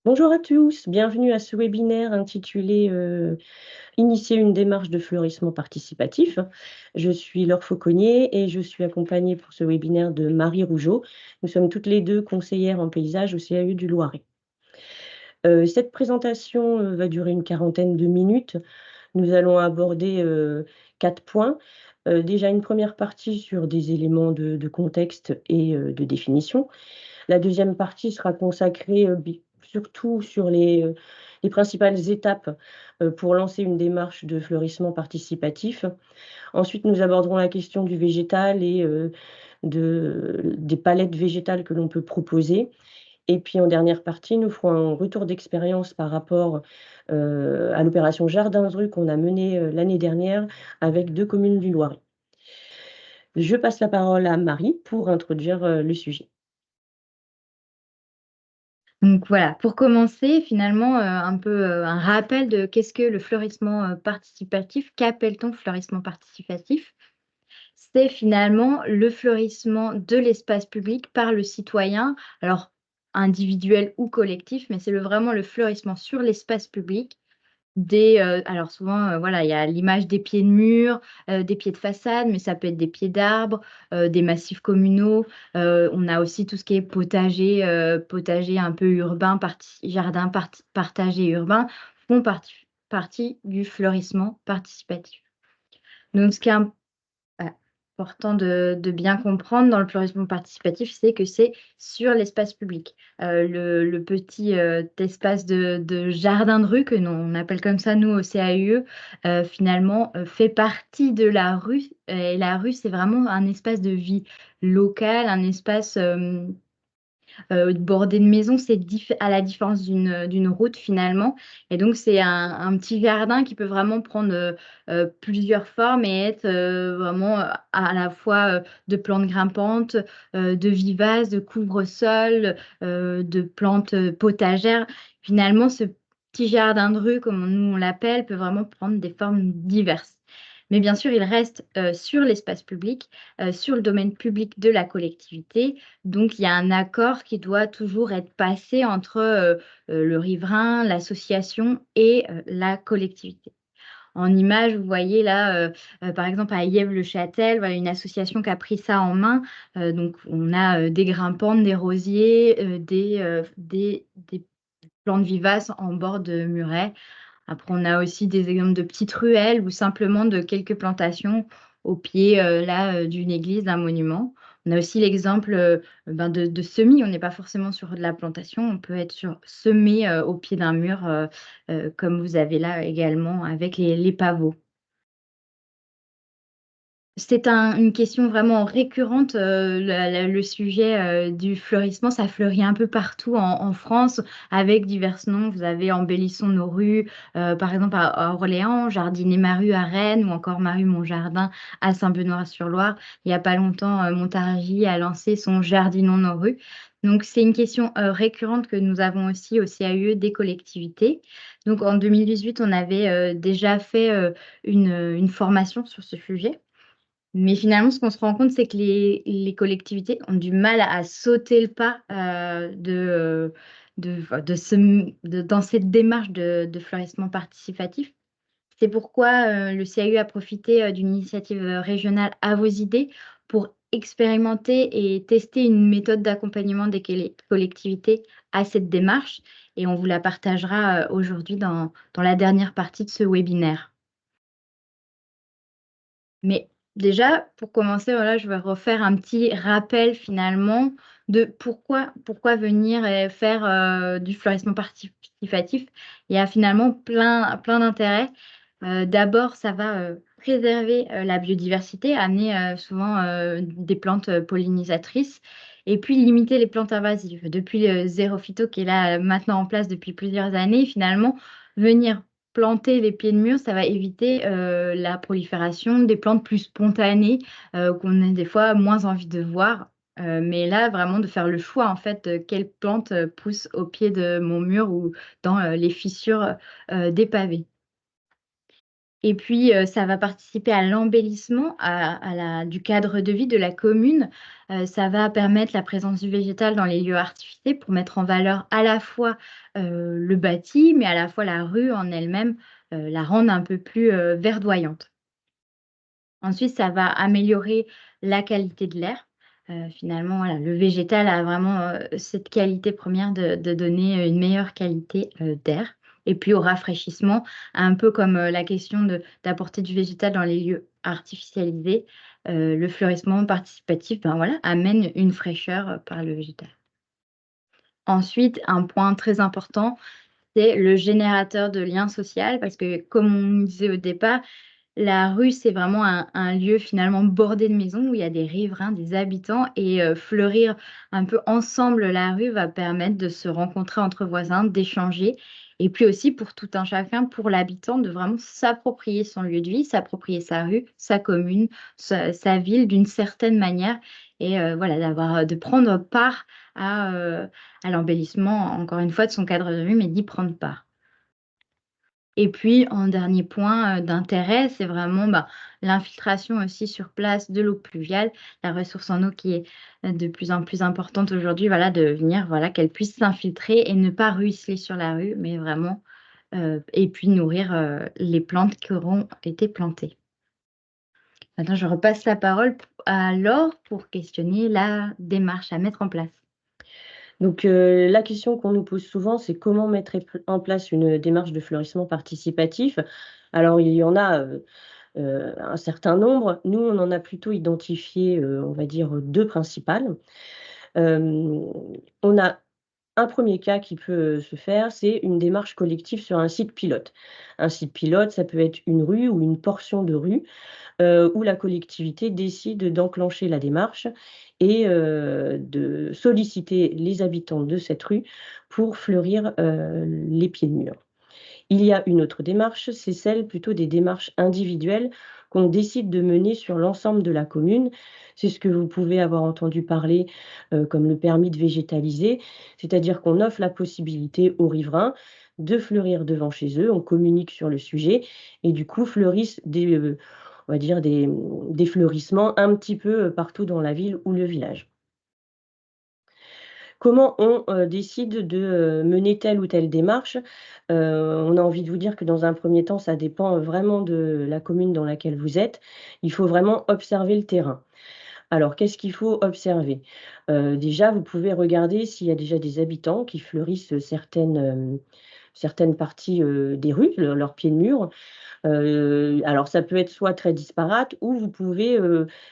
Bonjour à tous, bienvenue à ce webinaire intitulé Initier une démarche de fleurissement participatif. Je suis Laure Fauconnier et je suis accompagnée pour ce webinaire de Marie Rougeot. Nous sommes toutes les deux conseillères en paysage au CAU du Loiret. Cette présentation va durer une quarantaine de minutes. Nous allons aborder 4 points. Déjà une première partie sur des éléments de contexte et de définition. La deuxième partie sera consacrée, surtout sur les principales étapes, pour lancer une démarche de fleurissement participatif. Ensuite, nous aborderons la question du végétal et des palettes végétales que l'on peut proposer. Et puis en dernière partie, nous ferons un retour d'expérience par rapport, à l'opération Jardin de rue qu'on a menée, l'année dernière avec 2 communes du Loiret. Je passe la parole à Marie pour introduire, le sujet. Donc voilà, pour commencer, finalement, un peu, un rappel de qu'est-ce que le fleurissement, participatif? Qu'appelle-t-on fleurissement participatif? C'est finalement le fleurissement de l'espace public par le citoyen, alors individuel ou collectif, mais c'est vraiment le fleurissement sur l'espace public alors souvent, voilà, il y a l'image des pieds de mur, des pieds de façade, mais ça peut être des pieds d'arbres, des massifs communaux. On a aussi tout ce qui est potager un peu urbain, jardin partagé urbain, font partie du fleurissement participatif. Donc ce qui est important de bien comprendre dans le fleurissement participatif, c'est que c'est sur l'espace public. Le petit, espace de jardin de rue que on appelle comme ça nous au CAUE, finalement, fait partie de la rue et la rue, c'est vraiment un espace de vie locale, un espace, bordé de maisons, c'est à la différence d'une route finalement, et donc c'est un petit jardin qui peut vraiment prendre, plusieurs formes et être, vraiment, à la fois, de plantes grimpantes, de vivaces, de couvre-sol, de plantes, potagères. Finalement, ce petit jardin de rue, comme nous on l'appelle, peut vraiment prendre des formes diverses. Mais bien sûr, il reste, sur l'espace public, sur le domaine public de la collectivité, donc il y a un accord qui doit toujours être passé entre, le riverain, l'association et la collectivité. En image, vous voyez là, par exemple à Yèvres-le-Châtel, voilà une association qui a pris ça en main. Donc on a, des grimpantes, des rosiers, des plantes vivaces en bord de muret. Après, on a aussi des exemples de petites ruelles ou simplement de quelques plantations au pied, d'une église, d'un monument. On a aussi l'exemple, de semis. On n'est pas forcément sur de la plantation, on peut être semé, au pied d'un mur, comme vous avez là également avec les pavots. C'est une question vraiment récurrente, le sujet, du fleurissement. Ça fleurit un peu partout en France avec divers noms. Vous avez Embellissons nos rues, par exemple à Orléans, Jardiner ma rue à Rennes ou encore Ma rue, mon jardin à Saint-Benoît-sur-Loire. Il y a pas longtemps, Montargis a lancé son Jardinons nos rues. Donc c'est une question, récurrente que nous avons aussi au CAUE des collectivités. Donc en 2018, on avait, déjà fait, une formation sur ce sujet. Mais finalement, ce qu'on se rend compte, c'est que les collectivités ont du mal à sauter le pas, dans cette démarche de fleurissement participatif. C'est pourquoi, le CAU a profité, d'une initiative, régionale À vos idées pour expérimenter et tester une méthode d'accompagnement des collectivités à cette démarche, et on vous la partagera, aujourd'hui dans la dernière partie de ce webinaire. Mais déjà, pour commencer, voilà, je vais refaire un petit rappel finalement de pourquoi venir et faire, du fleurissement participatif. Il y a finalement plein d'intérêts. D'abord, ça va, préserver, la biodiversité, amener, souvent, des plantes, pollinisatrices, et puis limiter les plantes invasives. Depuis le Zéro Phyto qui est là, maintenant en place depuis plusieurs années, finalement, venir planter les pieds de mur, ça va éviter, la prolifération des plantes plus spontanées, qu'on a des fois moins envie de voir. Mais là, vraiment de faire le choix en fait, quelle plante, pousse au pied de mon mur ou dans, les fissures, des pavés. Et puis, ça va participer à l'embellissement du cadre de vie de la commune. Ça va permettre la présence du végétal dans les lieux artificiels pour mettre en valeur à la fois, le bâti, mais à la fois la rue en elle-même, la rendre un peu plus, verdoyante. Ensuite, ça va améliorer la qualité de l'air. Finalement, voilà, le végétal a vraiment, cette qualité première de donner, une meilleure qualité, d'air. Et puis au rafraîchissement, un peu comme, la question d'apporter du végétal dans les lieux artificialisés, le fleurissement participatif, ben, voilà, amène une fraîcheur, par le végétal. Ensuite, un point très important, c'est le générateur de lien social parce que comme on disait au départ, la rue, c'est vraiment un lieu finalement bordé de maisons où il y a des riverains, des habitants et fleurir un peu ensemble la rue va permettre de se rencontrer entre voisins, d'échanger et puis aussi pour tout un chacun, pour l'habitant, de vraiment s'approprier son lieu de vie, s'approprier sa rue, sa commune, sa ville d'une certaine manière et voilà, de prendre part à l'embellissement, encore une fois, de son cadre de vie, mais d'y prendre part. Et puis, en dernier point, d'intérêt, c'est vraiment, l'infiltration aussi sur place de l'eau pluviale, la ressource en eau qui est, de plus en plus importante aujourd'hui, voilà, de venir, voilà, qu'elle puisse s'infiltrer et ne pas ruisseler sur la rue, mais vraiment, et puis nourrir, les plantes qui auront été plantées. Maintenant, je repasse la parole à Laure pour questionner la démarche à mettre en place. Donc, la question qu'on nous pose souvent, c'est comment mettre en place une démarche de fleurissement participatif? Alors, il y en a, un certain nombre. Nous, on en a plutôt identifié, on va dire, 2 principales. Hem, on a un premier cas qui peut se faire, c'est une démarche collective sur un site pilote. Un site pilote, ça peut être une rue ou une portion de rue, où la collectivité décide d'enclencher la démarche et de solliciter les habitants de cette rue pour fleurir, les pieds de mur. Il y a une autre démarche, c'est celle plutôt des démarches individuelles qu'on décide de mener sur l'ensemble de la commune. C'est ce que vous pouvez avoir entendu parler, comme le permis de végétaliser, c'est-à-dire qu'on offre la possibilité aux riverains de fleurir devant chez eux. On communique sur le sujet et du coup fleurissent on va dire des fleurissements un petit peu, partout dans la ville ou le village. Comment on, décide de, mener telle ou telle démarche? On a envie de vous dire que dans un premier temps, ça dépend vraiment de la commune dans laquelle vous êtes. Il faut vraiment observer le terrain. Alors, qu'est-ce qu'il faut observer? Déjà, vous pouvez regarder s'il y a déjà des habitants qui fleurissent certaines parties, des rues, leurs pieds de mur. Alors ça peut être soit très disparate ou vous pouvez,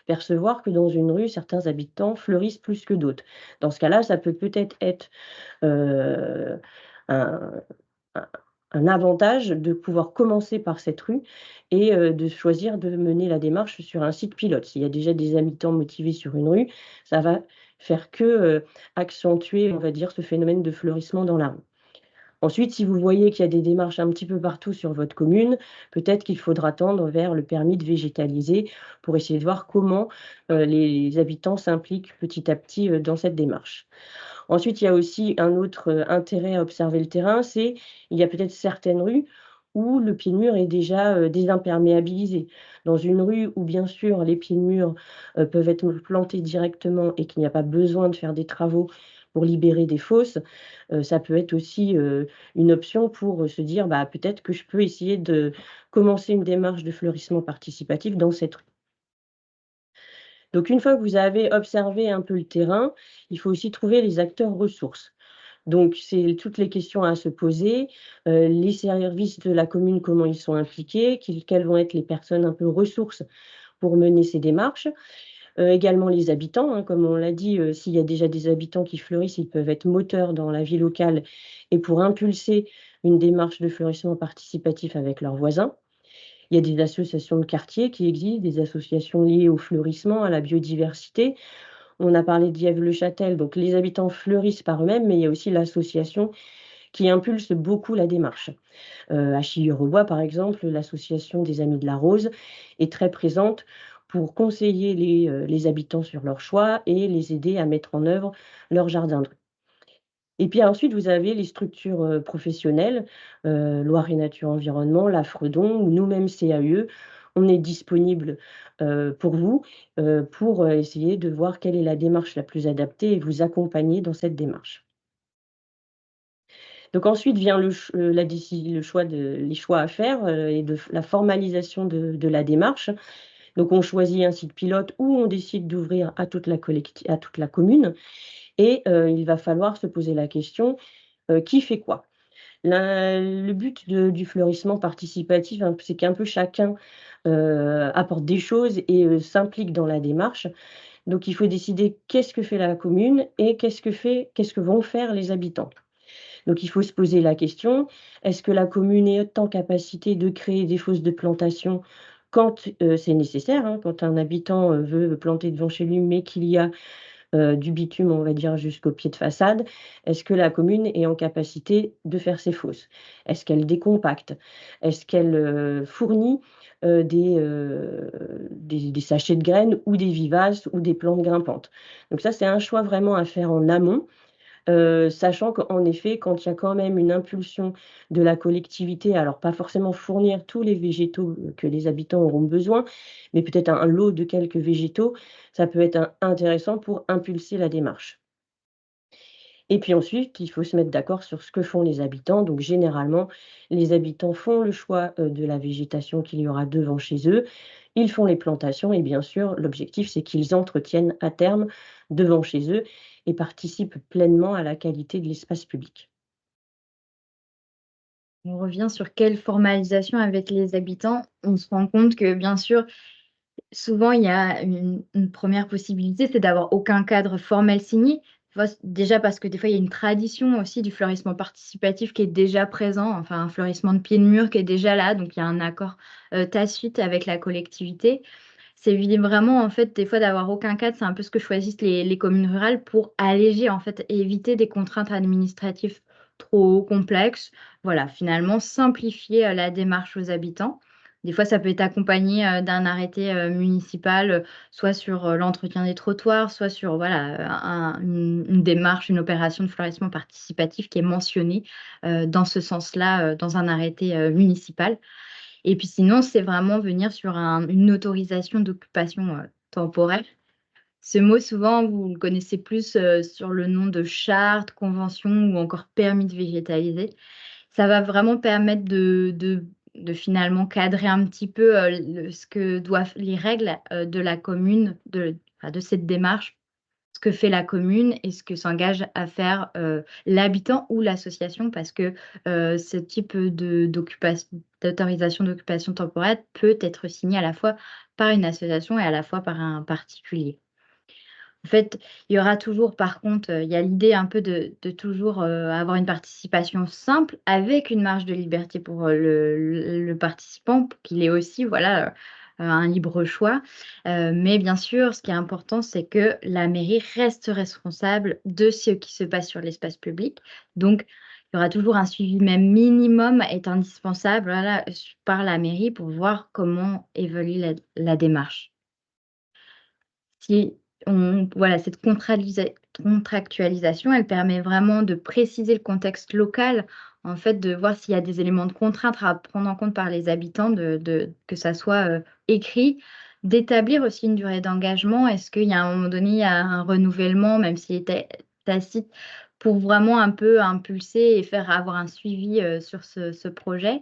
percevoir que dans une rue, certains habitants fleurissent plus que d'autres. Dans ce cas-là, ça peut peut-être être, heu, un un un avantage de pouvoir commencer par cette rue et de choisir de mener la démarche sur un site pilote. S'il y a déjà des habitants motivés sur une rue, ça va faire que, accentuer, on va dire, ce phénomène de fleurissement dans la rue. Ensuite, si vous voyez qu'il y a des démarches un petit peu partout sur votre commune, peut-être qu'il faudra tendre vers le permis de végétaliser pour essayer de voir comment, les habitants s'impliquent petit à petit, dans cette démarche. Ensuite, il y a aussi un autre, intérêt à observer le terrain, c'est il y a peut-être certaines rues où le pied de mur est déjà, désimperméabilisé. Dans une rue où bien sûr les pieds de mur, peuvent être plantés directement et qu'il n'y a pas besoin de faire des travaux pour libérer des fosses, ça peut être aussi, une option pour, se dire: «Bah, peut-être que je peux essayer de commencer une démarche de fleurissement participatif dans cette rue». Donc une fois que vous avez observé un peu le terrain, il faut aussi trouver les acteurs ressources. Donc c'est toutes les questions à se poser, les services de la commune, comment ils sont impliqués, quelles vont être les personnes un peu ressources pour mener ces démarches. Également les habitants, hein, comme on l'a dit, s'il y a déjà des habitants qui fleurissent, ils peuvent être moteurs dans la vie locale et pour impulser une démarche de fleurissement participatif avec leurs voisins. Il y a des associations de quartier qui existent, des associations liées au fleurissement, à la biodiversité. On a parlé de Diève-le-Châtel, donc les habitants fleurissent par eux-mêmes, mais il y a aussi l'association qui impulse beaucoup la démarche. À Chilly-sur-Bois, par exemple, l'association des Amis de la Rose est très présente pour conseiller les habitants sur leurs choix et les aider à mettre en œuvre leur jardin de rue. Et puis ensuite, vous avez les structures professionnelles, Loire et Nature Environnement, la Fredon ou nous-mêmes CAUE. On est disponible pour vous, pour essayer de voir quelle est la démarche la plus adaptée et vous accompagner dans cette démarche. Donc ensuite vient le choix les choix à faire et la formalisation de la démarche. Donc on choisit un site pilote ou on décide d'ouvrir à toute à toute la commune et il va falloir se poser la question qui fait quoi? Le but du fleurissement participatif, hein, c'est qu'un peu chacun apporte des choses et s'implique dans la démarche. Donc il faut décider qu'est-ce que fait la commune et qu'est-ce que vont faire les habitants. Donc il faut se poser la question, est-ce que la commune est en capacité de créer des fosses de plantation quand c'est nécessaire, hein, quand un habitant veut planter devant chez lui, mais qu'il y a du bitume, on va dire, jusqu'au pied de façade. Est-ce que la commune est en capacité de faire ces fosses? Est-ce qu'elle décompacte? Est-ce qu'elle fournit des sachets de graines ou des vivaces ou des plantes grimpantes? Donc ça, c'est un choix vraiment à faire en amont. Sachant qu'en effet, quand il y a quand même une impulsion de la collectivité, alors pas forcément fournir tous les végétaux, que les habitants auront besoin, mais peut-être un lot de quelques végétaux, ça peut être intéressant pour impulser la démarche. Et puis ensuite, il faut se mettre d'accord sur ce que font les habitants. Donc généralement, les habitants font le choix, de la végétation qu'il y aura devant chez eux. Ils font les plantations et bien sûr, l'objectif, c'est qu'ils entretiennent à terme devant chez eux et participent pleinement à la qualité de l'espace public. On revient sur quelle formalisation avec les habitants. On se rend compte que, bien sûr, souvent, il y a une 1re possibilité, c'est d'avoir aucun cadre formel signé. Tu vois? Déjà parce que des fois, il y a une tradition aussi du fleurissement participatif qui est déjà présent, enfin un fleurissement de pied de mur qui est déjà là, donc il y a un accord, tacite avec la collectivité. C'est vraiment, en fait, des fois, d'avoir aucun cadre, c'est un peu ce que choisissent les communes rurales pour alléger, en fait, et éviter des contraintes administratives trop complexes. Voilà, finalement, simplifier, la démarche aux habitants. Des fois, ça peut être accompagné, d'un arrêté, municipal, soit sur, l'entretien des trottoirs, soit sur, voilà, une démarche, une opération de fleurissement participatif qui est mentionnée, dans ce sens-là, dans un arrêté, municipal. Et puis sinon, c'est vraiment venir sur une autorisation d'occupation, temporaire. Ce mot, souvent, vous le connaissez plus, sur le nom de charte, convention ou encore permis de végétaliser. Ça va vraiment permettre de finalement cadrer un petit peu, ce que doivent les règles, de la commune, enfin, de cette démarche, ce que fait la commune et ce que s'engage à faire, l'habitant ou l'association parce que, ce type d'autorisation d'occupation temporaire peut être signé à la fois par une association et à la fois par un particulier. En fait, il y aura toujours par contre, il y a l'idée un peu de toujours, avoir une participation simple avec une marge de liberté pour, le participant pour qu'il ait aussi voilà, un libre choix. Mais bien sûr, ce qui est important, c'est que la mairie reste responsable de ce qui se passe sur l'espace public. Donc, il y aura toujours un suivi même minimum est indispensable, voilà, par la mairie pour voir comment évolue la démarche. Si voilà, cette contractualisation, elle permet vraiment de préciser le contexte local, en fait, de voir s'il y a des éléments de contrainte à prendre en compte par les habitants, que ça soit, écrit, d'établir aussi une durée d'engagement. Est-ce qu'il y a un moment donné, il y a un renouvellement, même s'il était tacite, pour vraiment un peu impulser et faire avoir un suivi, sur ce projet?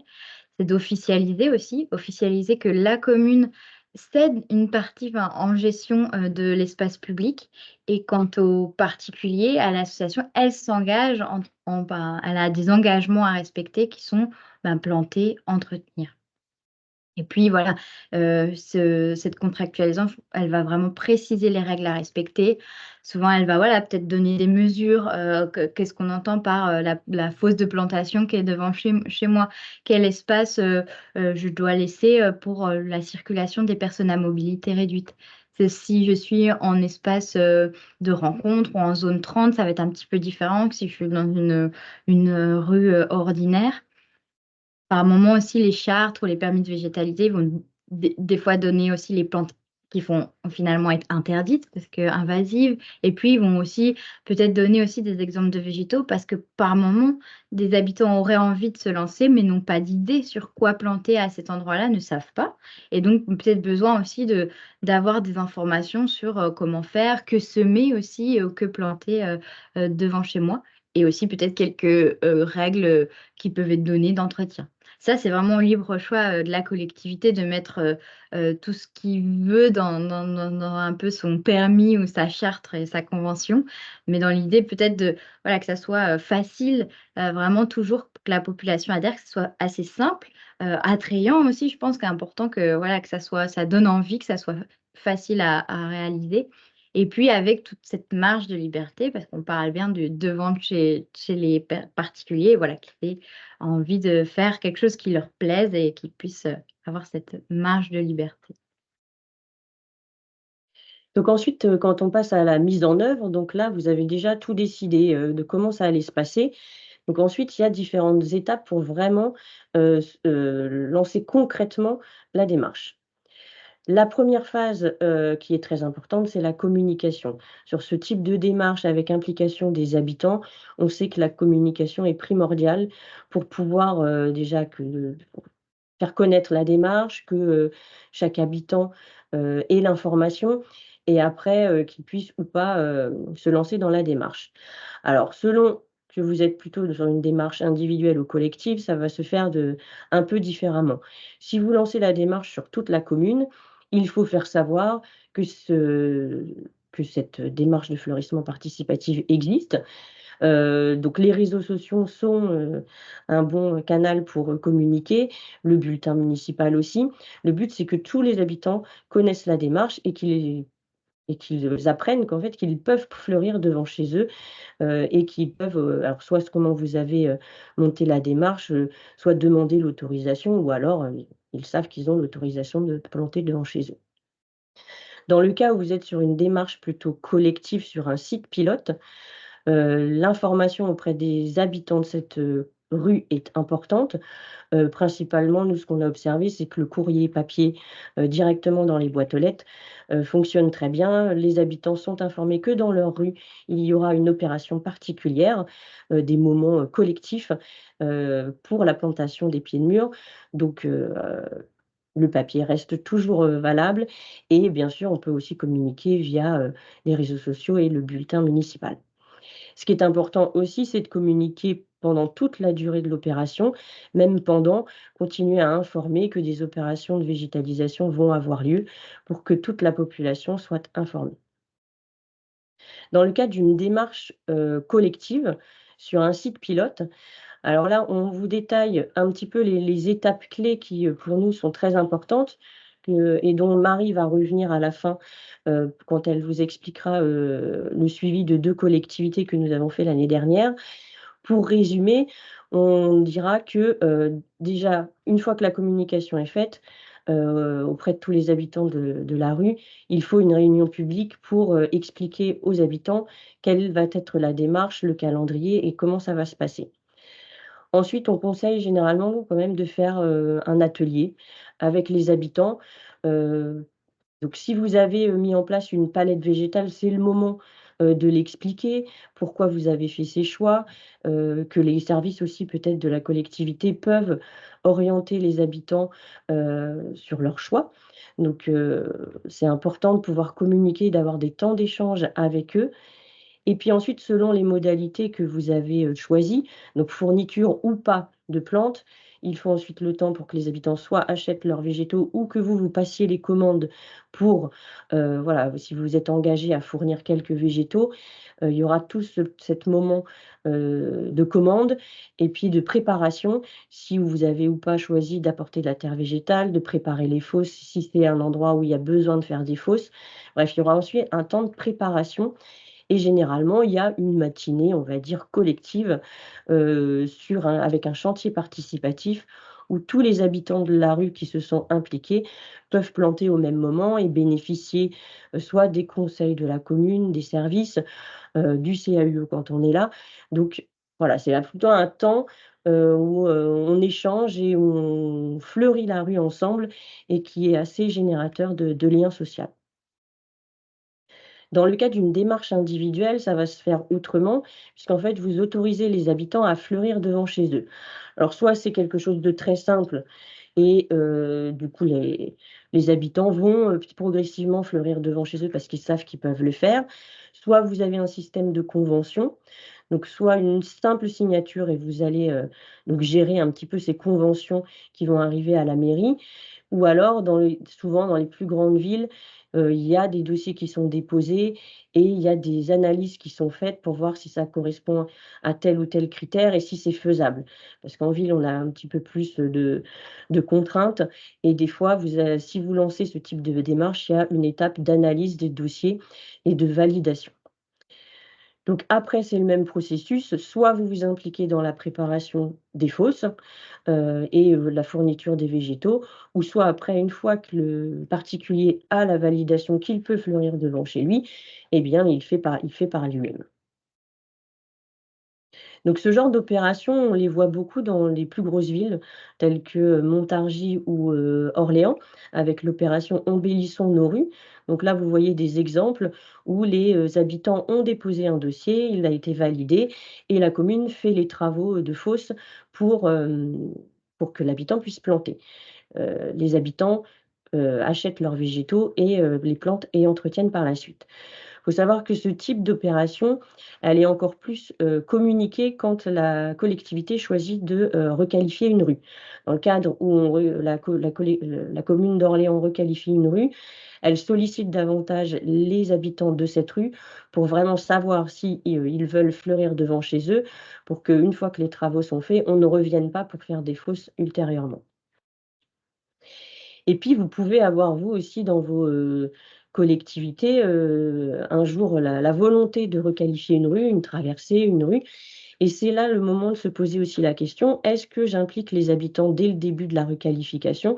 C'est d'officialiser aussi, officialiser que la commune cède une partie, enfin, en gestion, de l'espace public et quant aux particuliers, à l'association, elle s'engage ben, elle a des engagements à respecter qui sont, ben, planter, entretenir. Et puis voilà, cette contractualisation, elle va vraiment préciser les règles à respecter. Souvent, elle va, voilà, peut-être donner des mesures, qu'est-ce qu'on entend par, la fosse de plantation qui est devant chez moi? Quel espace, je dois laisser, pour, la circulation des personnes à mobilité réduite? C'est si je suis en espace, de rencontre ou en zone 30, ça va être un petit peu différent que si je suis dans une rue, ordinaire. Par moment aussi, les chartes ou les permis de végétaliser vont des fois donner aussi les plantes qui vont finalement être interdites parce que invasives. Et puis, ils vont aussi peut-être donner aussi des exemples de végétaux parce que par moment, des habitants auraient envie de se lancer mais n'ont pas d'idée sur quoi planter à cet endroit-là, ne savent pas. Et donc, ont peut-être besoin aussi d'avoir des informations sur comment faire, que semer aussi, que planter devant chez moi. Et aussi peut-être quelques règles qui peuvent être données d'entretien. Ça, c'est vraiment libre choix de la collectivité de mettre tout ce qu'il veut dans un peu son permis ou sa charte et sa convention, mais dans l'idée peut-être voilà, que ça soit facile, vraiment toujours que la population adhère, que ce soit assez simple, attrayant aussi. Je pense qu'important que, voilà, que ça donne envie, que ça soit facile à réaliser. Et puis avec toute cette marge de liberté, parce qu'on parle bien de vente chez les particuliers, voilà, qui aient envie de faire quelque chose qui leur plaise et qui puissent avoir cette marge de liberté. Donc ensuite, quand on passe à la mise en œuvre, donc là, vous avez déjà tout décidé, de comment ça allait se passer. Donc ensuite, il y a différentes étapes pour vraiment, lancer concrètement la démarche. La première phase, qui est très importante, c'est la communication. Sur ce type de démarche avec implication des habitants, on sait que la communication est primordiale pour pouvoir, déjà faire connaître la démarche, que, chaque habitant, ait l'information et après, qu'il puisse ou pas, se lancer dans la démarche. Alors selon que vous êtes plutôt sur une démarche individuelle ou collective, ça va se faire un peu différemment. Si vous lancez la démarche sur toute la commune, il faut faire savoir que que cette démarche de fleurissement participatif existe. Donc les réseaux sociaux sont, un bon canal pour, communiquer, le bulletin municipal aussi. Le but, c'est que tous les habitants connaissent la démarche et qu'ils apprennent qu'en fait, qu'ils peuvent fleurir devant chez eux, et qu'ils peuvent, alors soit comment vous avez, monté la démarche, soit demander l'autorisation ou alors, ils savent qu'ils ont l'autorisation de planter devant chez eux. Dans le cas où vous êtes sur une démarche plutôt collective sur un site pilote, l'information auprès des habitants de cette, rue est importante. Principalement, nous, ce qu'on a observé, c'est que le courrier papier, directement dans les boîtes aux lettres, fonctionne très bien. Les habitants sont informés que dans leur rue, il y aura une opération particulière, des moments, collectifs, pour la plantation des pieds de mur. Donc le papier reste toujours, valable et bien sûr, on peut aussi communiquer via, les réseaux sociaux et le bulletin municipal. Ce qui est important aussi, c'est de communiquer pendant toute la durée de l'opération, même pendant, continuer à informer que des opérations de végétalisation vont avoir lieu pour que toute la population soit informée. Dans le cadre d'une démarche, collective sur un site pilote, alors là, on vous détaille un petit peu les étapes clés qui, pour nous, sont très importantes, et dont Marie va revenir à la fin, quand elle vous expliquera, le suivi de 2 collectivités que nous avons fait l'année dernière. Pour résumer, on dira que, déjà, une fois que la communication est faite, auprès de tous les habitants de la rue, il faut une réunion publique pour, expliquer aux habitants quelle va être la démarche, le calendrier et comment ça va se passer. Ensuite, on conseille généralement quand même de faire, un atelier avec les habitants. Heu, donc si vous avez, mis en place une palette végétale, c'est le moment, de l'expliquer, pourquoi vous avez fait ces choix, que les services aussi peut-être de la collectivité peuvent orienter les habitants, sur leurs choix. Donc c'est important de pouvoir communiquer, d'avoir des temps d'échange avec eux et puis ensuite, selon les modalités que vous avez, choisies, donc fourniture ou pas de plantes, il faut ensuite le temps pour que les habitants soit achètent leurs végétaux ou que vous passiez les commandes pour, voilà, si vous êtes engagé à fournir quelques végétaux, il y aura tout cet moment, de commande et puis de préparation, si vous avez ou pas choisi d'apporter de la terre végétale, de préparer les fosses, si c'est un endroit où il y a besoin de faire des fosses. Bref, il y aura ensuite un temps de préparation et généralement, il y a une matinée, on va dire collective, avec un chantier participatif où tous les habitants de la rue qui se sont impliqués peuvent planter au même moment et bénéficier, soit des conseils de la commune, des services, du CAUE quand on est là. Donc voilà, c'est là plutôt un temps, où, on échange et où on fleurit la rue ensemble et qui est assez générateur de lien social. Dans le cas d'une démarche individuelle, ça va se faire autrement, puisqu'en fait, vous autorisez les habitants à fleurir devant chez eux. Alors, soit c'est quelque chose de très simple et du coup, les habitants vont progressivement fleurir devant chez eux parce qu'ils savent qu'ils peuvent le faire. Soit vous avez un système de convention, donc soit une simple signature et vous allez donc gérer un petit peu ces conventions qui vont arriver à la mairie. Ou alors, souvent dans les plus grandes villes, il y a des dossiers qui sont déposés et il y a des analyses qui sont faites pour voir si ça correspond à tel ou tel critère et si c'est faisable. Parce qu'en ville, on a un petit peu plus de contraintes et des fois, si vous lancez ce type de démarche, il y a une étape d'analyse des dossiers et de validation. Donc après, c'est le même processus, soit vous vous impliquez dans la préparation des fosses, et la fourniture des végétaux, ou soit après, une fois que le particulier a la validation qu'il peut fleurir devant chez lui, eh bien, il fait par lui-même. Donc ce genre d'opération, on les voit beaucoup dans les plus grosses villes telles que Montargis ou Orléans, avec l'opération Embellissons nos rues. Donc là, vous voyez des exemples où les habitants ont déposé un dossier, il a été validé et la commune fait les travaux de fosse pour que l'habitant puisse planter. Les habitants achètent leurs végétaux et les plantent et entretiennent par la suite. Il faut savoir que ce type d'opération, elle est encore plus communiquée quand la collectivité choisit de requalifier une rue. Dans le cadre où la commune d'Orléans requalifie une rue, elle sollicite davantage les habitants de cette rue pour vraiment savoir si ils veulent fleurir devant chez eux, pour qu'une fois que les travaux sont faits, on ne revienne pas pour faire des fosses ultérieurement. Et puis, vous pouvez avoir, vous aussi, dans vos collectivités, un jour, la volonté de requalifier une rue, une traversée, une rue. Et c'est là le moment de se poser aussi la question: «Est-ce que j'implique les habitants dès le début de la requalification?»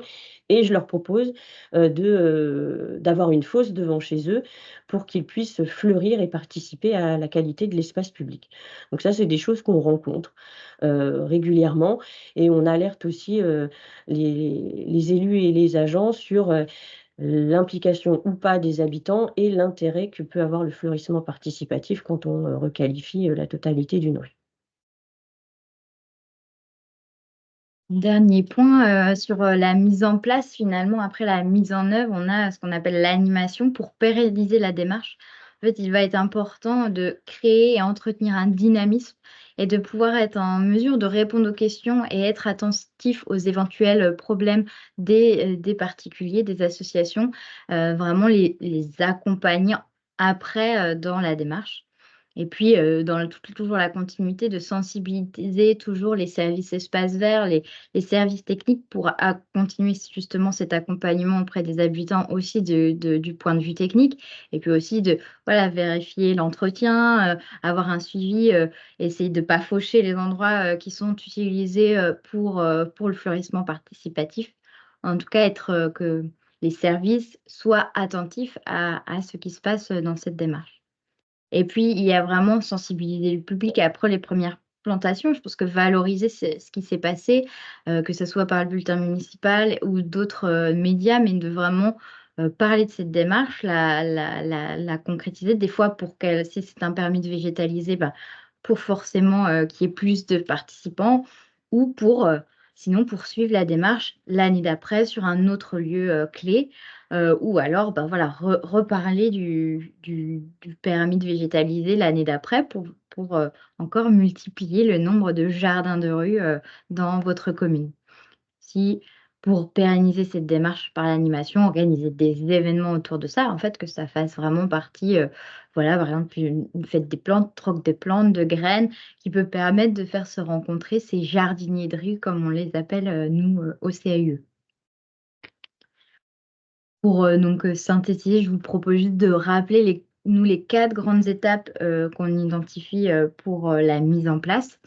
Et je leur propose d'avoir une fosse devant chez eux pour qu'ils puissent fleurir et participer à la qualité de l'espace public. Donc ça, c'est des choses qu'on rencontre régulièrement et on alerte aussi les élus et les agents sur l'implication ou pas des habitants et l'intérêt que peut avoir le fleurissement participatif quand on requalifie la totalité d'une rue. Dernier point, sur, la mise en place finalement, après la mise en œuvre, on a ce qu'on appelle l'animation pour pérenniser la démarche. En fait, il va être important de créer et entretenir un dynamisme et de pouvoir être en mesure de répondre aux questions et être attentif aux éventuels, problèmes des particuliers, des associations, vraiment les accompagner après, dans la démarche. Et puis, dans toujours la continuité de sensibiliser toujours les services espaces verts, les services techniques pour continuer justement cet accompagnement auprès des habitants aussi du point de vue technique et puis aussi de voilà, vérifier l'entretien, avoir un suivi, essayer de ne pas faucher les endroits qui sont utilisés pour le fleurissement participatif. En tout cas, que les services soient attentifs à ce qui se passe dans cette démarche. Et puis, il y a vraiment sensibiliser le public après les premières plantations. Je pense que valoriser ce qui s'est passé, que ce soit par le bulletin municipal ou d'autres, médias, mais de vraiment, parler de cette démarche, la concrétiser. Des fois pour qu'elle si c'est un permis de végétaliser, bah, pour forcément, qu'il y ait plus de participants ou sinon poursuivre la démarche l'année d'après sur un autre lieu, clé. Ou alors, bah, voilà, reparler du permis de végétaliser l'année d'après pour encore multiplier le nombre de jardins de rue, dans votre commune. Si pour pérenniser cette démarche par l'animation, organiser des événements autour de ça, en fait, que ça fasse vraiment partie, voilà, par exemple, une fête des plantes, troc des plantes, de graines, qui peut permettre de faire se rencontrer ces jardiniers de rue comme on les appelle, nous, au CAUE. Pour, synthétiser, je vous propose juste de rappeler les 4 grandes étapes, qu'on identifie, pour, la mise en place.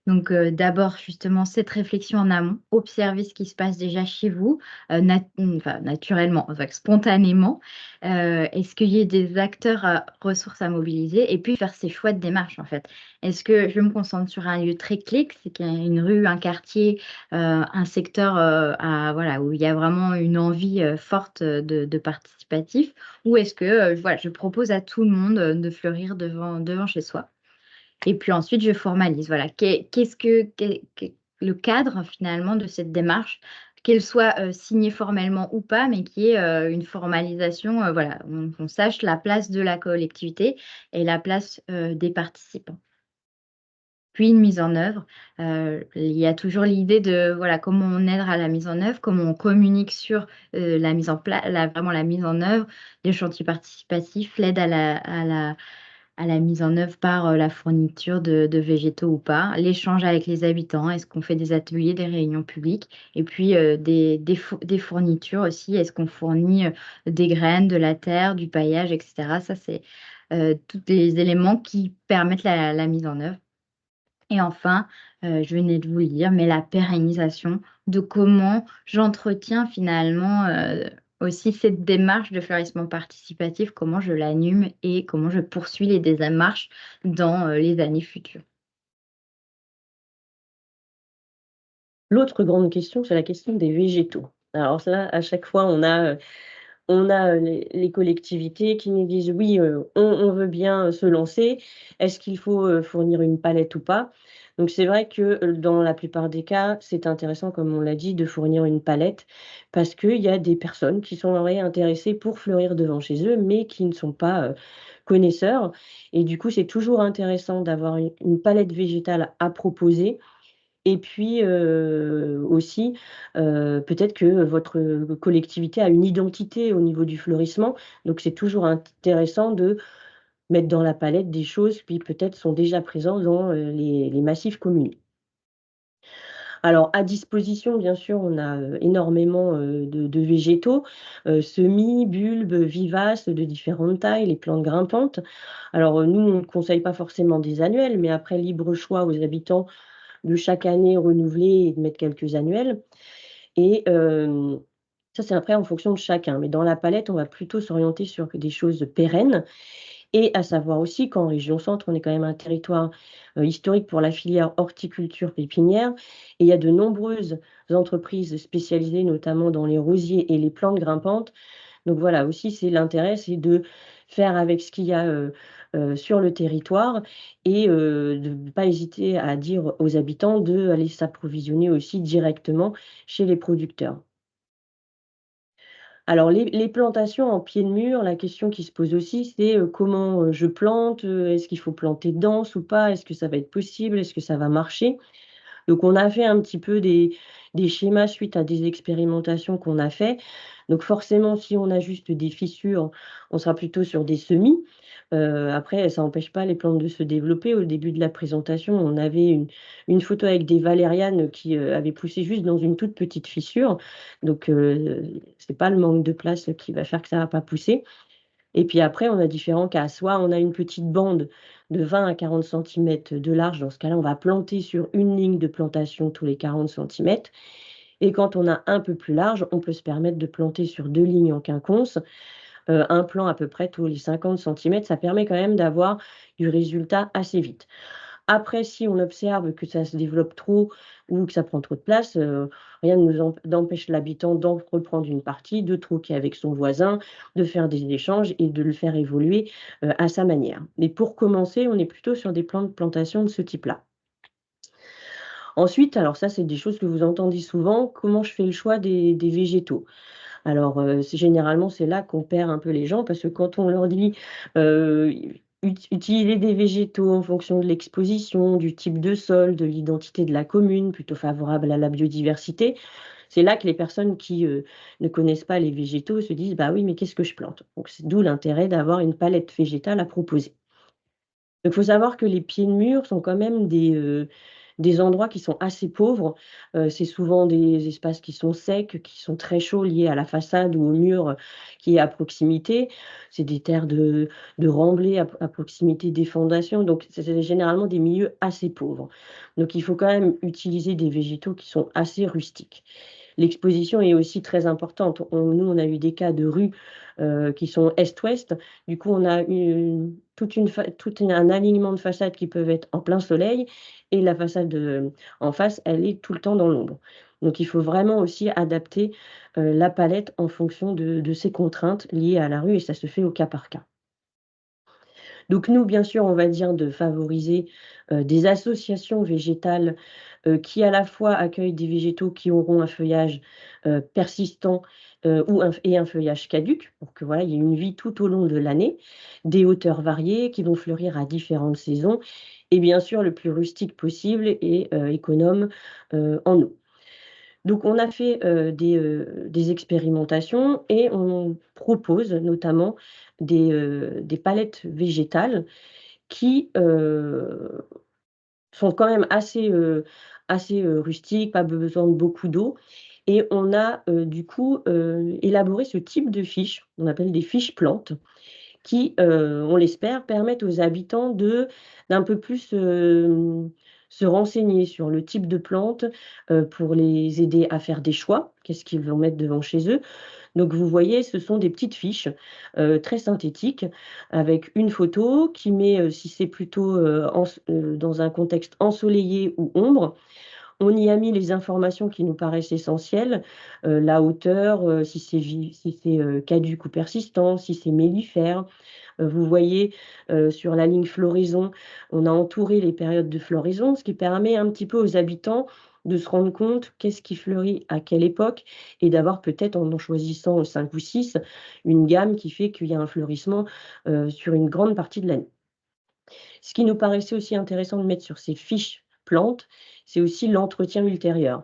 Donc, d'abord, justement, cette réflexion en amont, observer ce qui se passe déjà chez vous, enfin, naturellement, enfin, spontanément. Est-ce qu'il y a des acteurs à ressources à mobiliser? Et puis, faire ses choix de démarche, en fait. Est-ce que je me concentre sur un lieu très clé, c'est qu'il y a une rue, un quartier, un secteur voilà, où il y a vraiment une envie forte de participatif? Ou est-ce que voilà, je propose à tout le monde de fleurir devant chez soi? Et puis ensuite, je formalise. Voilà, qu'est-ce que le cadre finalement de cette démarche, qu'elle soit signée formellement ou pas, mais qui est une formalisation, voilà, on sache la place de la collectivité et la place des participants. Puis une mise en œuvre, il y a toujours l'idée de voilà, comment on aide à la mise en œuvre, comment on communique sur la mise en place, vraiment la mise en œuvre, les chantiers participatifs, l'aide à la mise en œuvre par, la fourniture de végétaux ou pas, l'échange avec les habitants, est-ce qu'on fait des ateliers, des réunions publiques? Et puis, des fournitures aussi, est-ce qu'on fournit, des graines, de la terre, du paillage et cetera? Ça, c'est, tous les éléments qui permettent la mise en œuvre. Et enfin, je venais de vous le dire, mais la pérennisation de comment j'entretiens finalement, aussi cette démarche de fleurissement participatif, comment je l'anime et comment je poursuis les démarches dans, les années futures. L'autre grande question, c'est la question des végétaux. Alors ça, à chaque fois, on a les collectivités qui nous disent: «Oui, on veut bien, se lancer. Est-ce qu'il faut, fournir une palette ou pas?» Donc c'est vrai que, dans la plupart des cas, c'est intéressant, comme on l'a dit, de fournir une palette parce qu'il y a des personnes qui sont ouais, intéressées pour fleurir devant chez eux, mais qui ne sont pas, connaisseurs et du coup, c'est toujours intéressant d'avoir une palette végétale à proposer et puis, aussi, peut-être que votre, collectivité a une identité au niveau du fleurissement, donc c'est toujours intéressant de mettre dans la palette des choses qui peut-être sont déjà présentes dans, les massifs communaux. Alors à disposition, bien sûr, on a, énormément, de végétaux, semis, bulbes, vivaces de différentes tailles, les plantes grimpantes. Alors, nous, on ne conseille pas forcément des annuels, mais après libre choix aux habitants de chaque année renouveler et de mettre quelques annuels et ça, c'est après en fonction de chacun. Mais dans la palette, on va plutôt s'orienter sur des choses pérennes et à savoir aussi qu'en région centre, on est quand même un territoire, historique pour la filière horticulture pépinière et il y a de nombreuses entreprises spécialisées, notamment dans les rosiers et les plantes grimpantes. Donc voilà, aussi, c'est l'intérêt, c'est de faire avec ce qu'il y a, sur le territoire et de ne pas hésiter à dire aux habitants d'aller s'approvisionner aussi directement chez les producteurs. Alors les plantations en pied de mur, la question qui se pose aussi, c'est, comment, je plante? Est-ce qu'il faut planter dense ou pas? Est-ce que ça va être possible? Est-ce que ça va marcher? Donc on a fait un petit peu des schémas suite à des expérimentations qu'on a fait. Donc forcément, si on a juste des fissures, on sera plutôt sur des semis. Après ça n'empêche pas les plantes de se développer. Au début de la présentation, on avait une photo avec des valérianes qui, avaient poussé juste dans une toute petite fissure. Donc c'est pas le manque de place qui va faire que ça va pas pousser. Et puis après, on a différents cas. Soit on a une petite bande de 20 à 40 centimètres de large. Dans ce cas-là, on va planter sur une ligne de plantation tous les 40 centimètres. Et quand on a un peu plus large, on peut se permettre de planter sur 2 lignes en quinconce, un plan à peu près tous les 50 centimètres. Ça permet quand même d'avoir du résultat assez vite. Après, si on observe que ça se développe trop ou que ça prend trop de place, rien ne nous empêche l'habitant d'en reprendre une partie, de troquer avec son voisin, de faire des échanges et de le faire évoluer, à sa manière. Mais pour commencer, on est plutôt sur des plans de plantation de ce type-là. Ensuite, alors ça, c'est des choses que vous entendez souvent, comment je fais le choix des végétaux? Alors, c'est généralement, c'est là qu'on perd un peu les gens parce que quand on leur dit, heu, utiliser des végétaux en fonction de l'exposition, du type de sol, de l'identité de la commune, plutôt favorable à la biodiversité, c'est là que les personnes qui, ne connaissent pas les végétaux se disent: «Bah oui, mais qu'est-ce que je plante?» Donc c'est d'où l'intérêt d'avoir une palette végétale à proposer. Il faut savoir que les pieds de mur sont quand même des endroits qui sont assez pauvres. C'est souvent des espaces qui sont secs, qui sont très chauds, liés à la façade ou au mur qui est à proximité. C'est des terres de remblai à proximité des fondations, donc c'est généralement des milieux assez pauvres. Donc il faut quand même utiliser des végétaux qui sont assez rustiques. L'exposition est aussi très importante. Nous, on a eu des cas de rues qui sont est-ouest. Du coup, on a eu un alignement de façades qui peuvent être en plein soleil et la façade en face, elle est tout le temps dans l'ombre. Donc, il faut vraiment aussi adapter la palette en fonction de ces contraintes liées à la rue et ça se fait au cas par cas. Donc nous, bien sûr, on va dire de favoriser des associations végétales qui à la fois accueillent des végétaux qui auront un feuillage persistant et un feuillage caduc, pour que voilà, il y ait une vie tout au long de l'année, des hauteurs variées qui vont fleurir à différentes saisons, et bien sûr le plus rustique possible et économe en eau. Donc on a fait, des expérimentations et on propose notamment des palettes végétales qui, sont quand même assez rustiques, pas besoin de beaucoup d'eau et on a, du coup, élaboré ce type de fiches, on appelle des fiches plantes qui, on l'espère, permettent aux habitants d'un peu plus, se renseigner sur le type de plante, pour les aider à faire des choix. Qu'est-ce qu'ils vont mettre devant chez eux? Donc vous voyez, ce sont des petites fiches, très synthétiques avec une photo qui met, si c'est plutôt, dans un contexte ensoleillé ou ombre, on y a mis les informations qui nous paraissent essentielles, la hauteur, si c'est, caduc ou persistant, si c'est mellifère. Vous voyez, sur la ligne floraison, on a entouré les périodes de floraison, ce qui permet un petit peu aux habitants de se rendre compte qu'est-ce qui fleurit à quelle époque et d'avoir peut-être, en choisissant 5 ou 6, une gamme qui fait qu'il y a un fleurissement, sur une grande partie de l'année. Ce qui nous paraissait aussi intéressant de mettre sur ces fiches plantes, c'est aussi l'entretien ultérieur.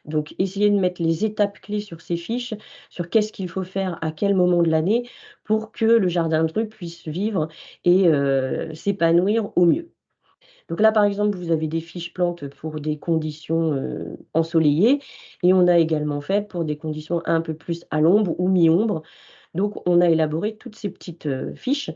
Donc essayer de mettre les étapes clés sur ces fiches, sur qu'est-ce qu'il faut faire à quel moment de l'année pour que le jardin de rue puisse vivre et s'épanouir au mieux. Donc là, par exemple, vous avez des fiches plantes pour des conditions, ensoleillées et on a également fait pour des conditions un peu plus à l'ombre ou mi-ombre. Donc on a élaboré toutes ces petites, fiches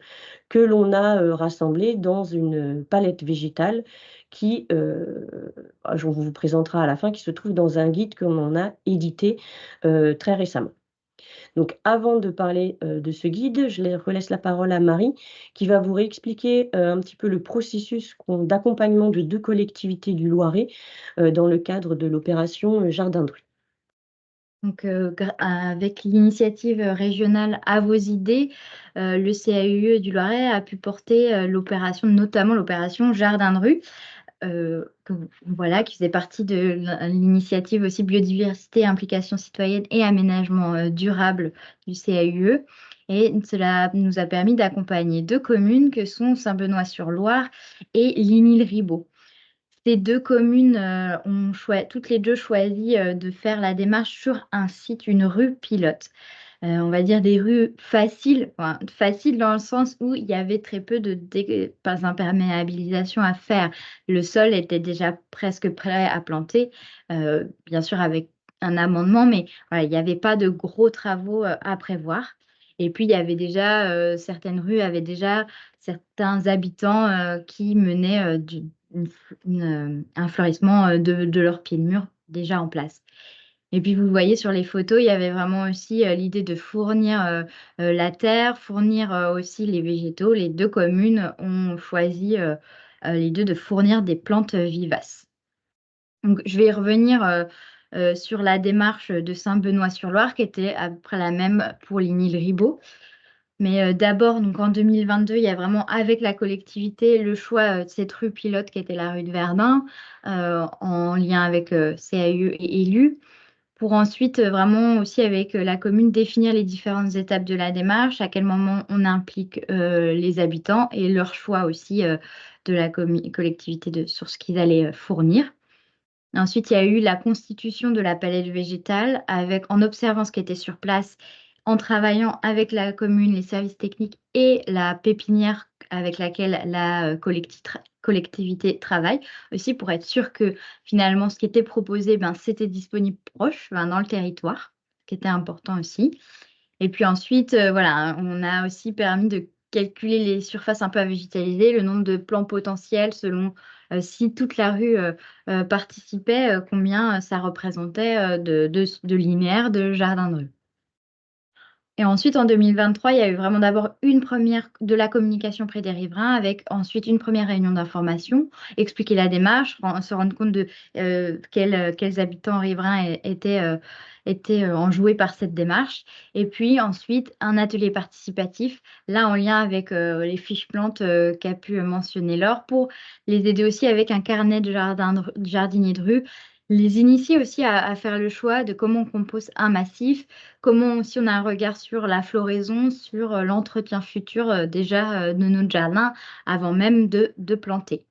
que l'on a, rassemblées dans une palette végétale qui, je vous présentera à la fin, qui se trouve dans un guide que l'on a édité, très récemment. Donc avant de parler, de ce guide, je relaisse la parole à Marie qui va vous réexpliquer, un petit peu le processus d'accompagnement de 2 collectivités du Loiret, dans le cadre de l'opération, Jardin de rue. Donc, avec l'initiative régionale À vos idées, le CAUE du Loiret a pu porter notamment l'opération Jardin de rue, voilà, qui faisait partie de l'initiative aussi biodiversité, implication citoyenne et aménagement durable du CAUE. Et cela nous a permis d'accompagner 2 communes que sont Saint-Benoît-sur-Loire et Ligny-le-Ribaud. Ces 2 communes, ont toutes les 2 choisi, de faire la démarche sur un site, une rue pilote. On va dire des rues faciles, enfin faciles dans le sens où il y avait très peu pas imperméabilisation à faire. Le sol était déjà presque prêt à planter, bien sûr avec un amendement, mais voilà, il y avait pas de gros travaux, à prévoir et puis il y avait déjà, certaines rues avaient déjà certains habitants, qui menaient, un fleurissement, de leurs pieds de mur déjà en place. Et puis vous voyez sur les photos, il y avait vraiment aussi, l'idée de fournir, la terre, fournir, aussi les végétaux. Les 2 communes ont choisi, les 2 de fournir des plantes, vivaces. Donc je vais revenir, sur la démarche de Saint-Benoît-sur-Loire qui était à peu près la même pour Ligny-le-Ribaud. Mais, d'abord donc en 2022, il y a vraiment avec la collectivité le choix, de cette rue pilote qui était la rue de Verdun, en lien avec, CAUE et élus. Pour ensuite, vraiment aussi avec, la commune définir les différentes étapes de la démarche, à quel moment on implique, les habitants et leur choix aussi, de la collectivité sur ce qu'ils allaient, fournir. Ensuite, il y a eu la constitution de la palette végétale en observant ce qui était sur place, en travaillant avec la commune, les services techniques et la pépinière avec laquelle la collectivité travaille, aussi pour être sûr que finalement ce qui était proposé, ben, c'était disponible proche, ben, dans le territoire, ce qui était important aussi. Et puis ensuite, voilà, on a aussi permis de calculer les surfaces un peu à végétaliser, le nombre de plants potentiels selon, si toute la rue, participait, combien, ça représentait, de linéaires de jardin de rue. Et ensuite, en 2023, il y a eu vraiment d'abord une première de la communication près des riverains, avec ensuite une première réunion d'information, expliquer la démarche, se rendre compte de quels habitants riverains étaient enjoués par cette démarche. Et puis ensuite, un atelier participatif, là en lien avec les fiches plantes qu'a pu mentionner Laure, pour les aider aussi avec un carnet de jardinier de rue, les initier aussi à faire le choix de comment on compose un massif, comment aussi on a un regard sur la floraison, sur l'entretien futur déjà de notre jardin avant même de planter.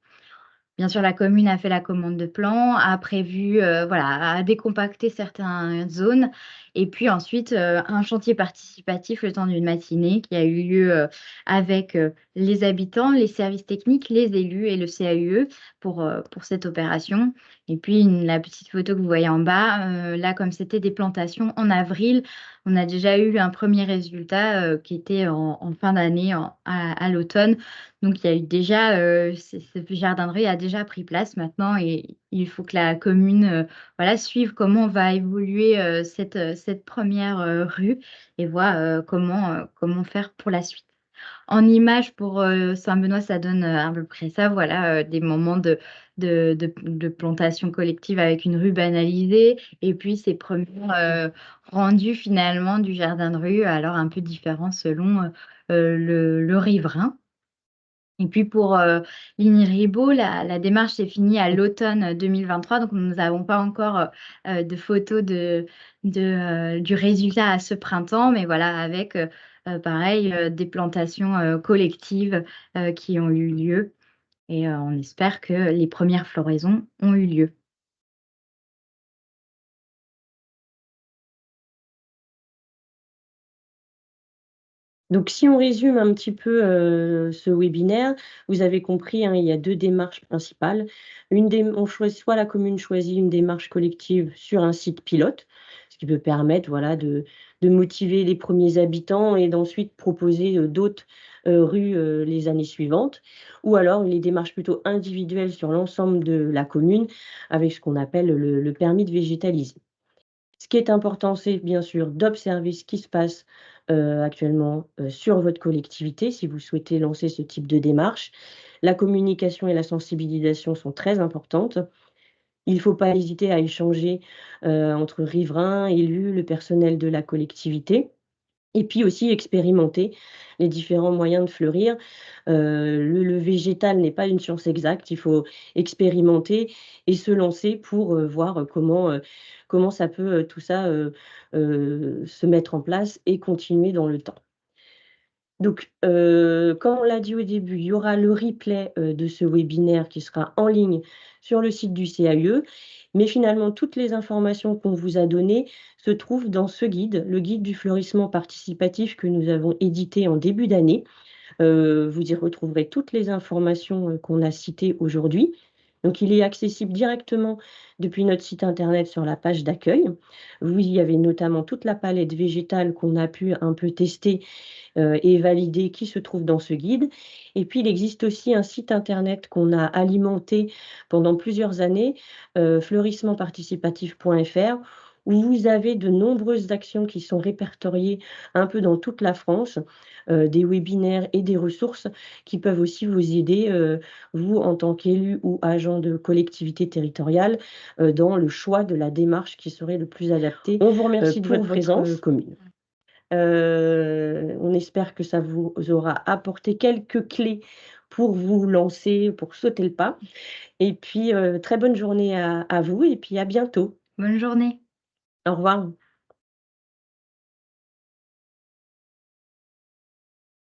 Bien sûr, la commune a fait la commande de plants, a prévu, voilà, a décompacté certaines zones, et puis ensuite, un chantier participatif le temps d'une matinée qui a eu lieu, avec, les habitants, les services techniques, les élus et le CAUE pour cette opération. Et puis la petite photo que vous voyez en bas, là, comme c'était des plantations en avril, on a déjà eu un premier résultat, qui était en fin d'année, à l'automne. Donc il y a eu déjà, ce jardin de rue a déjà pris place maintenant, et il faut que la commune, voilà, suive comment va évoluer, cette première rue, et voit, comment faire pour la suite. En image pour, Saint-Benoît, ça donne, à peu près ça, voilà, des moments de plantation collective avec une rue banalisée, et puis ces premiers, rendus finalement du jardin de rue, alors un peu différents selon, le riverain. Et puis pour, l'INRIBO, la démarche s'est finie à l'automne 2023, donc nous n'avons pas encore, de photos du résultat à ce printemps, mais voilà, avec, pareil, des plantations, collectives, qui ont eu lieu, et on espère que les premières floraisons ont eu lieu. Donc, si on résume un petit peu ce webinaire, vous avez compris, hein, il y a deux démarches principales. Soit la commune choisit une démarche collective sur un site pilote, ce qui peut permettre, voilà, de motiver les premiers habitants et d'ensuite proposer d'autres rues les années suivantes. Ou alors les démarches plutôt individuelles sur l'ensemble de la commune, avec ce qu'on appelle le permis de végétaliser. Ce qui est important, c'est bien sûr d'observer ce qui se passe, actuellement, sur votre collectivité, si vous souhaitez lancer ce type de démarche. La communication et la sensibilisation sont très importantes. Il ne faut pas hésiter à échanger, entre riverains, élus, le personnel de la collectivité. Et puis aussi expérimenter les différents moyens de fleurir. Le végétal n'est pas une science exacte, il faut expérimenter et se lancer pour, voir, comment ça peut, tout ça, se mettre en place et continuer dans le temps. Donc, comme on l'a dit au début, il y aura le replay, de ce webinaire qui sera en ligne sur le site du CAUE, mais finalement toutes les informations qu'on vous a données se trouvent dans ce guide, le guide du fleurissement participatif que nous avons édité en début d'année. Vous y retrouverez toutes les informations, qu'on a citées aujourd'hui. Donc il est accessible directement depuis notre site internet sur la page d'accueil. Vous y avez notamment toute la palette végétale qu'on a pu un peu tester, et valider, qui se trouve dans ce guide. Et puis il existe aussi un site internet qu'on a alimenté pendant plusieurs années, fleurissementparticipatif.fr, où vous avez de nombreuses actions qui sont répertoriées un peu dans toute la France, des webinaires et des ressources qui peuvent aussi vous aider, vous en tant qu'élu ou agent de collectivité territoriale, dans le choix de la démarche qui serait le plus adaptée. On vous remercie de votre présence. Commune. On espère que ça vous aura apporté quelques clés pour vous lancer, pour sauter le pas. Et puis, très bonne journée à vous et puis à bientôt. Bonne journée. Au revoir.